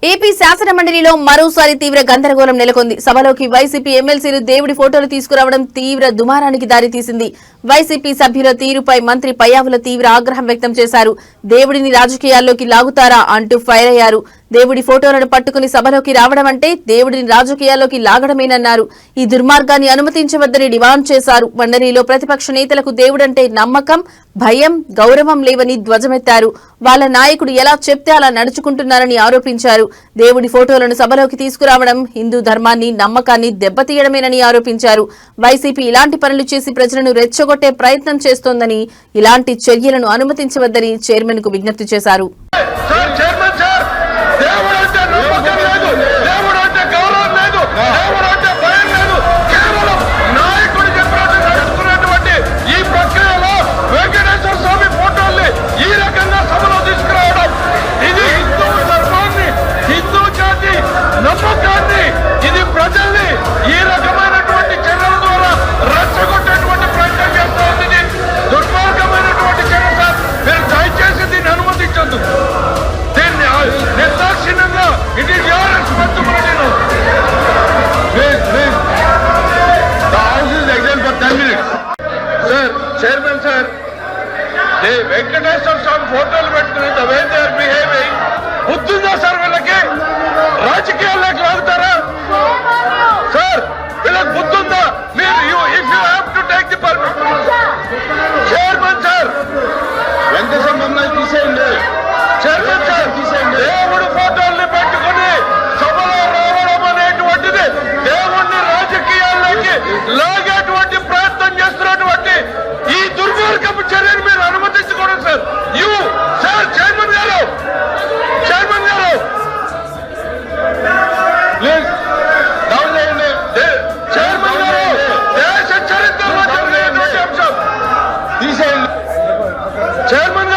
AP శాసన మండలిలో మరోసారి తీవ్ర గందరగోళం నెలకొంది. సభలోకి వైసీపీ ఎమ్మెల్సీలు దేవుడి ఫోటోలు తీసుకురావడం తీవ్ర దుమారానికి దారితీసింది. వైసీపీ సభ్యుల తీరుపై మంత్రి పయ్యావుల తీవ్ర ఆగ్రహం వ్యక్తం చేశారు. దేవుడిని రాజకీయాల్లోకి లాగుతారా అంటూ ఫైర్ అయ్యారు. దేవుడి ఫోటోలను పట్టుకుని సభలోకి రావడం అంటే దేవుడిని రాజకీయాల్లోకి లాగడమేనన్నారు. ఈ దుర్మార్గాన్ని అనుమతించవద్దని డిమాండ్ చేశారు. మండలిలో ప్రతిపక్ష నేతలకు దేవుడంటే నమ్మకం, భయం, గౌరవం లేవని ధ్వజమెత్తారు. వాళ్ల నాయకుడు ఎలా చెప్తే అలా నడుచుకుంటున్నారని ఆరోపించారు. దేవుడి ఫోటోలను సభలోకి తీసుకురావడం హిందూ ధర్మాన్ని, నమ్మకాన్ని దెబ్బతీయడమేనని ఆరోపించారు. వైసీపీ ఇలాంటి పనులు చేసి ప్రజలను రెచ్చగొట్టే ప్రయత్నం చేస్తోందని, ఇలాంటి చర్యలను అనుమతించవద్దని చైర్మన్ కు విజ్ఞప్తి చేశారు. నమ్మకాన్ని, ఇది ప్రజల్ని ఈ రకమైనటువంటి చర్యల ద్వారా రెచ్చగొట్టేటువంటి ప్రయత్నం చేస్తోంది. ఇది దుర్మార్గమైనటువంటి చర్య సార్. మీరు దయచేసి దీన్ని అనుమతించొద్దు. దీన్ని నిర్దాక్షిణ్యంగా it is your responsibility. Sir chairman sir, Venkateswara Swamy ఫోటోలు పెట్టుకుని the way they are behaving, బుద్ధుందా సార్ వీళ్ళకి? రాజకీయాల్లోకి లాగుతారా సార్? వీళ్ళకి బుద్ధుందా? మీరు if you have to take the permission chairman sir, Venkateswara మమ్మల్ని తీసేయండి. చైర్మన్ సార్, దేవుడు ఫోటోల్ని పెట్టుకుని సభలో రావడం అనేటువంటిది దేవుణ్ణి రాజకీయాల్లోకి లాగేటువంటి ప్రయత్నం చేస్తున్నటువంటి ఈ దుర్మార్గపు చర్యను మీరు అనుమతించకూడదు సార్. యూ సార్, చైర్మన్ గారు, చైర్మన్ గారు ప్లీజ్ డౌన్ చేయండి. చైర్మన్ గారు, దేశ చరిత్రలో జరిగినటువంటి అంశం తీసేయండి. చైర్మన్